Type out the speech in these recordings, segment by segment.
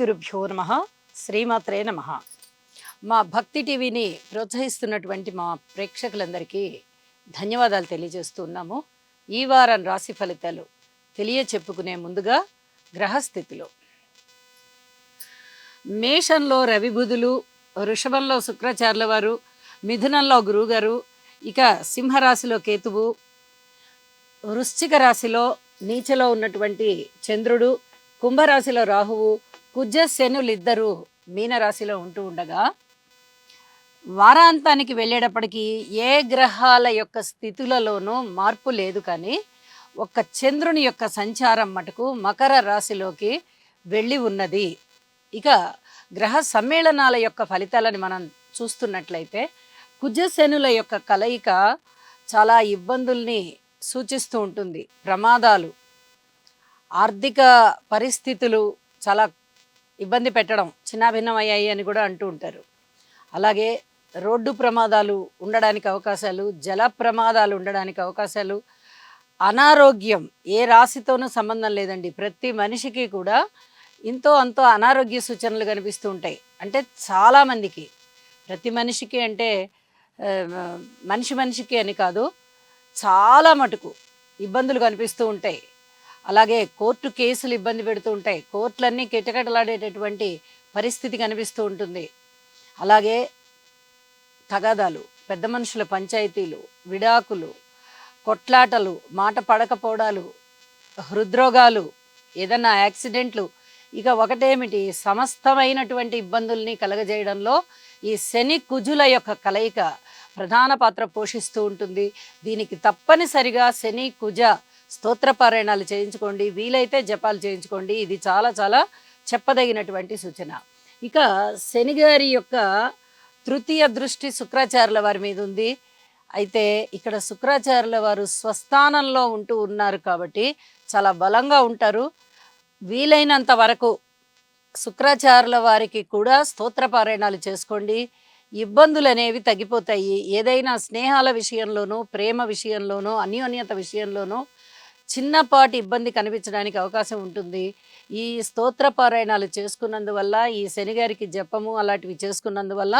గురుభ్యో నమః. శ్రీమాత్రే నమః. మా భక్తి టీవీని ప్రోత్సహిస్తున్నటువంటి మా ప్రేక్షకులందరికీ ధన్యవాదాలు తెలియజేస్తున్నాము. ఈ వారం రాశి ఫలితాలు చెప్పుకునే ముందుగా గ్రహస్థితిలో మేషంలో రవి బుధులు, వృషభంలో శుక్రాచార్యుల వారు, మిథునంలో గురువుగారు, ఇక సింహరాశిలో కేతువు, వృశ్చిక రాశిలో నీచలో ఉన్నటువంటి చంద్రుడు, కుంభరాశిలో రాహువు, కుజ శనులిద్దరూ మీనరాశిలో ఉంటూ ఉండగా వారాంతానికి వెళ్ళేటప్పటికీ ఏ గ్రహాల యొక్క స్థితులలోనూ మార్పు లేదు. కానీ ఒక్క చంద్రుని యొక్క సంచారం మటుకు మకర రాశిలోకి వెళ్ళి ఉన్నది. ఇక గ్రహ సమ్మేళనాల యొక్క ఫలితాలను మనం చూస్తున్నట్లయితే కుజశనుల యొక్క కలయిక చాలా ఇబ్బందుల్ని సూచిస్తూ ఉంటుంది. ప్రమాదాలు, ఆర్థిక పరిస్థితులు చాలా ఇబ్బంది పెట్టడం, చిన్నాభిన్నమయ్యాయి అని కూడా అంటూ ఉంటారు. అలాగే రోడ్డు ప్రమాదాలు ఉండడానికి అవకాశాలు, జల ప్రమాదాలు ఉండడానికి అవకాశాలు, అనారోగ్యం ఏ రాశితోనూ సంబంధం లేదండి. ప్రతి మనిషికి కూడా ఇంతో అంతో అనారోగ్య సూచనలు కనిపిస్తూ ఉంటాయి. అంటే చాలామందికి, ప్రతి మనిషికి అంటే మనిషికి అని కాదు, చాలా మటుకు ఇబ్బందులు కనిపిస్తూ ఉంటాయి. అలాగే కోర్టు కేసులు ఇబ్బంది పెడుతూ ఉంటాయి. కోర్టులన్నీ కిటకిటలాడేటటువంటి పరిస్థితి కనిపిస్తూ ఉంటుంది. అలాగే తగాదాలు, పెద్ద మనుషుల పంచాయతీలు, విడాకులు, కొట్లాటలు, మాట పడకపోవడాలు, హృద్రోగాలు, ఏదన్నా యాక్సిడెంట్లు, ఇక ఒకటేమిటి సమస్తమైనటువంటి ఇబ్బందుల్ని కలగజేయడంలో ఈ శని కుజుల యొక్క కలయిక ప్రధాన పాత్ర పోషిస్తూ ఉంటుంది. దీనికి తప్పనిసరిగా శని కుజ స్తోత్రపారాయణాలు చేయించుకోండి, వీలైతే జపాలు చేయించుకోండి. ఇది చాలా చాలా చెప్పదగినటువంటి సూచన. ఇక శనిగారి యొక్క తృతీయ దృష్టి శుక్రాచార్యుల వారి మీద ఉంది. అయితే ఇక్కడ శుక్రాచార్యుల వారు స్వస్థానంలో ఉంటూ ఉన్నారు కాబట్టి చాలా బలంగా ఉంటారు. వీలైనంత వరకు శుక్రాచార్యుల వారికి కూడా స్తోత్రపారాయణాలు చేసుకోండి. ఇబ్బందులు అనేవి తగ్గిపోతాయి. ఏదైనా స్నేహాల విషయంలోనూ, ప్రేమ విషయంలోనూ, అన్యోన్యత విషయంలోనూ చిన్నపాటి ఇబ్బంది కనిపించడానికి అవకాశం ఉంటుంది. ఈ స్తోత్రపారాయణాలు చేసుకున్నందువల్ల, ఈ శనిగారికి జపము అలాంటివి చేసుకున్నందువల్ల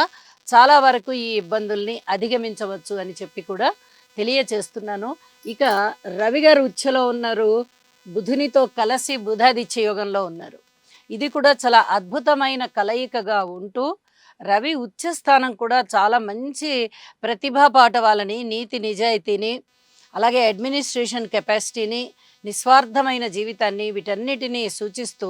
చాలా వరకు ఈ ఇబ్బందుల్ని అధిగమించవచ్చు అని చెప్పి కూడా తెలియచేస్తున్నాను. ఇక రవి గారు ఉచ్చలో ఉన్నారు, బుధునితో కలిసి బుధాదిత్య యోగంలో ఉన్నారు. ఇది కూడా చాలా అద్భుతమైన కలయికగా ఉంటూ రవి ఉచ్చస్థానం కూడా చాలా మంచి ప్రతిభా పాఠవాలని, నీతి నిజాయితీని, అలాగే అడ్మినిస్ట్రేషన్ కెపాసిటీని, నిస్వార్థమైన జీవితాన్ని, వీటన్నిటినీ సూచిస్తూ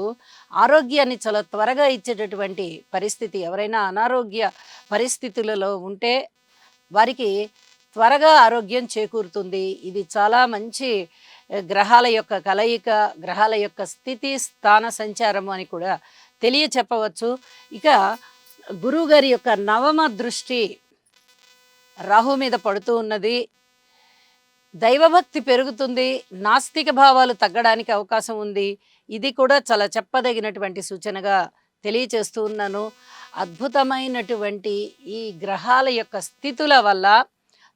ఆరోగ్యాన్ని చాలా త్వరగా ఇచ్చేటటువంటి పరిస్థితి. ఎవరైనా అనారోగ్య పరిస్థితులలో ఉంటే వారికి త్వరగా ఆరోగ్యం చేకూరుతుంది. ఇది చాలా మంచి గ్రహాల యొక్క కలయిక, గ్రహాల యొక్క స్థితి స్థాన సంచారము అని కూడా చెప్పవచ్చు. ఇక గురువుగారి యొక్క నవమ దృష్టి రాహు మీద పడుతూ ఉన్నది. దైవభక్తి పెరుగుతుంది, నాస్తిక భావాలు తగ్గడానికి అవకాశం ఉంది. ఇది కూడా చాలా చెప్పదగినటువంటి సూచనగా తెలియచేస్తూ ఉన్నాను. అద్భుతమైనటువంటి ఈ గ్రహాల యొక్క స్థితుల వల్ల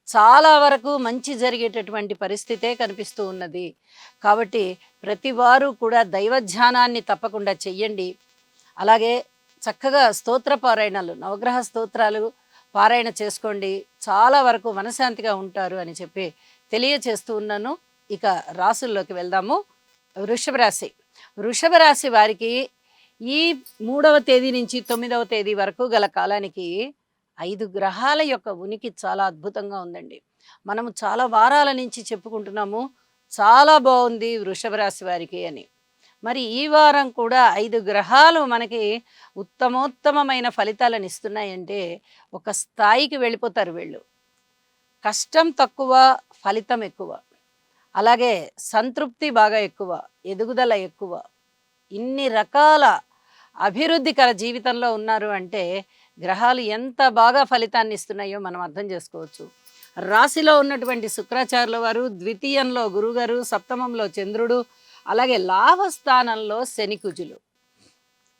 చాలా వరకు మంచి జరిగేటటువంటి పరిస్థితే కనిపిస్తూ ఉన్నది. కాబట్టి ప్రతి వారు కూడా దైవధ్యానాన్ని తప్పకుండా చెయ్యండి. అలాగే చక్కగా స్తోత్ర పారాయణాలు, నవగ్రహ స్తోత్రాలు పారాయణ చేసుకోండి. చాలా వరకు మనశాంతిగా ఉంటారు అని చెప్పి తెలియచేస్తూ ఉన్నాను. ఇక రాశుల్లోకి వెళ్దాము. వృషభ రాశి. వృషభ రాశి వారికి ఈ 3వ తేదీ నుంచి 9వ తేదీ వరకు గల కాలానికి 5 గ్రహాల యొక్క ఉనికి చాలా అద్భుతంగా ఉందండి. మనము చాలా వారాల నుంచి చెప్పుకుంటున్నాము చాలా బాగుంది వృషభ రాశి వారికి అని. మరి ఈ వారం కూడా 5 గ్రహాలు మనకి ఉత్తమోత్తమైన ఫలితాలను ఇస్తున్నాయంటే ఒక స్థాయికి వెళ్ళిపోతారు వీళ్ళు. కష్టం తక్కువ, ఫలితం ఎక్కువ, అలాగే సంతృప్తి బాగా ఎక్కువ, ఎదుగుదల ఎక్కువ. ఇన్ని రకాల అభివృద్ధికర జీవితంలో ఉన్నారు అంటే గ్రహాలు ఎంత బాగా ఫలితాన్ని ఇస్తున్నాయో మనం అర్థం చేసుకోవచ్చు. రాశిలో ఉన్నటువంటి శుక్రాచార్యుల వారు, ద్వితీయంలో గురుగారు, సప్తమంలో చంద్రుడు, అలాగే లాభస్థానంలో శని కుజులు.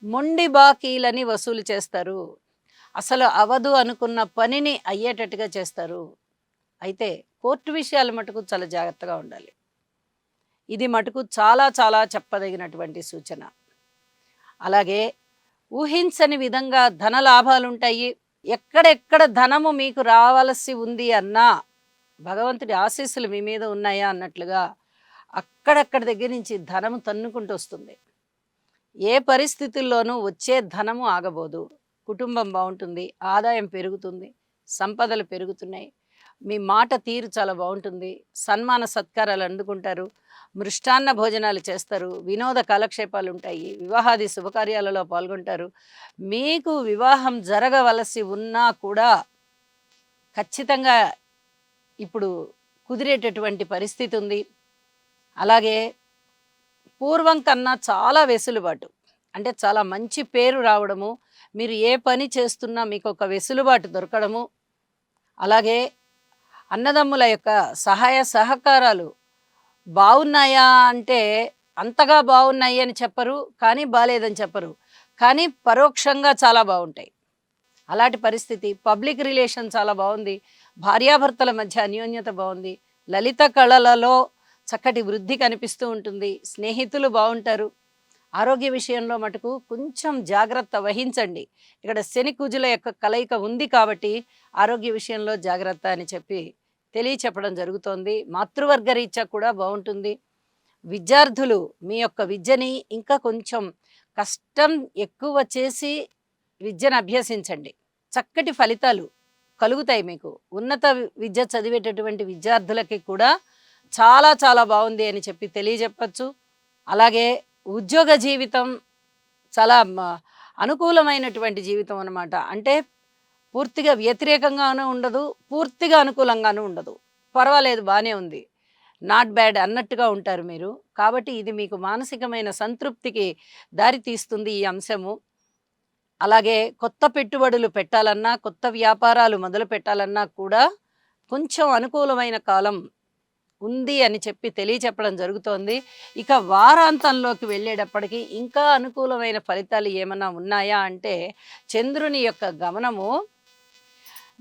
మొండి బాకీలని వసూలు చేస్తారు. అసలు అవదు అనుకున్న పనిని అయ్యేటట్టుగా చేస్తారు. అయితే కోర్టు విషయాలు మటుకు చాలా జాగ్రత్తగా ఉండాలి. ఇది మటుకు చాలా చాలా చెప్పదగినటువంటి సూచన. అలాగే ఊహించని విధంగా ధన లాభాలుంటాయి. ఎక్కడెక్కడ ధనము మీకు రావాల్సి ఉంది అన్నా, భగవంతుడి ఆశీస్సులు మీ మీద ఉన్నాయా అన్నట్లుగా అక్కడక్కడి దగ్గర నుంచి ధనము తన్నుకుంటూ వస్తుంది. ఏ పరిస్థితుల్లోనూ వచ్చే ధనము ఆగబోదు. కుటుంబం బావుంటుంది. ఆదాయం పెరుగుతుంది. సంపదలు పెరుగుతున్నాయి. మీ మాట తీరు చాలా బావుంటుంది. సన్మాన సత్కారాలు అందుకుంటారు. మృష్టాన్న భోజనాలు చేస్తారు. వినోద కాలక్షేపాలుంటాయి. వివాహాది శుభకార్యాలలో పాల్గొంటారు. మీకు వివాహం జరగవలసి ఉన్నా కూడా ఖచ్చితంగా ఇప్పుడు కుదిరేటటువంటి పరిస్థితి ఉంది. అలాగే పూర్వం కన్నా చాలా వెసులుబాటు. అంటే చాలా మంచి పేరు రావడము, మీరు ఏ పని చేస్తున్నా మీకొక వెసులుబాటు దొరకడము, అలాగే అన్నదమ్ముల యొక్క సహాయ సహకారాలు బావున్నాయా అంటే అంతగా బావున్నాయి అని చెప్పరు. కానీ బాలేదని చెప్పరు. కానీ పరోక్షంగా చాలా బావుంటాయి. అలాంటి పరిస్థితి. పబ్లిక్ రిలేషన్ చాలా బావుంది. భార్యాభర్తల మధ్య అన్యోన్యత బావుంది. లలిత కళలలో చక్కటి వృద్ధి కనిపిస్తూ ఉంటుంది. స్నేహితులు బావుంటారు. ఆరోగ్య విషయంలో మటుకు కొంచెం జాగ్రత్త వహించండి. ఇక్కడ శని కుజుల యొక్క కలయిక ఉంది కాబట్టి ఆరోగ్య విషయంలో జాగ్రత్త అని చెప్పి తెలియచెప్పడం జరుగుతోంది. మాతృవర్గ రీత్యా కూడా బావుంటుంది. విద్యార్థులు మీ యొక్క విద్యని ఇంకా కొంచెం కష్టం ఎక్కువ చేసి విద్యను అభ్యసించండి. చక్కటి ఫలితాలు కలుగుతాయి మీకు. ఉన్నత విద్య చదివేటటువంటి విద్యార్థులకి కూడా చాలా చాలా బాగుంది అని చెప్పి తెలియజెప్పచ్చు. అలాగే ఉద్యోగ జీవితం చాలా అనుకూలమైనటువంటి జీవితం అన్నమాట. అంటే పూర్తిగా వ్యతిరేకంగానూ ఉండదు, పూర్తిగా అనుకూలంగానూ ఉండదు. పర్వాలేదు బానే ఉంది. నాట్ బ్యాడ్ అన్నట్టుగా ఉంటారు మీరు. కాబట్టి ఇది మీకు మానసికమైన సంతృప్తికి దారి తీస్తుంది ఈ అంశము. అలాగే కొత్త పెట్టుబడులు పెట్టాలన్నా, కొత్త వ్యాపారాలు మొదలు పెట్టాలన్నా కూడా కొంచెం అనుకూలమైన కాలం ఉంది అని చెప్పి తెలియచెప్పడం జరుగుతోంది. ఇక వారాంతంలోకి వెళ్ళేటప్పటికి ఇంకా అనుకూలమైన ఫలితాలు ఏమన్నా ఉన్నాయా అంటే, చంద్రుని యొక్క గమనము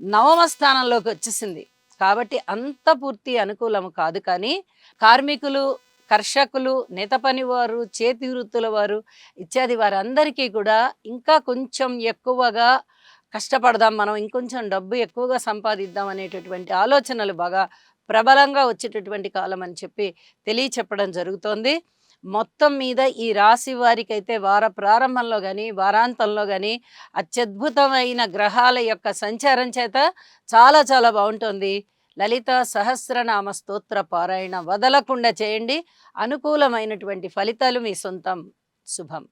నవమ స్థానంలోకి వచ్చేసింది. కాబట్టి అంత పూర్తి అనుకూలము కాదు. కానీ కార్మికులు, కర్షకులు, నేత పనివారు, చేతి వృత్తుల వారు ఇత్యాది వారందరికీ కూడా ఇంకా కొంచెం ఎక్కువగా కష్టపడదాం, మనం ఇంకొంచెం డబ్బు ఎక్కువగా సంపాదిద్దాం అనేటటువంటి ఆలోచనలు బాగా ప్రబలంగా వచ్చేటటువంటి కాలం అని చెప్పి తెలియచెప్పడం జరుగుతోంది. మొత్తం మీద ఈ రాశి వారికైతే వార ప్రారంభంలో కానీ వారాంతంలో కానీ అత్యద్భుతమైన గ్రహాల యొక్క సంచారం చేత చాలా చాలా బాగుంటుంది. లలిత సహస్రనామ స్తోత్ర పారాయణ వదలకుండా చేయండి. అనుకూలమైనటువంటి ఫలితాలు మీ సొంతం. శుభం.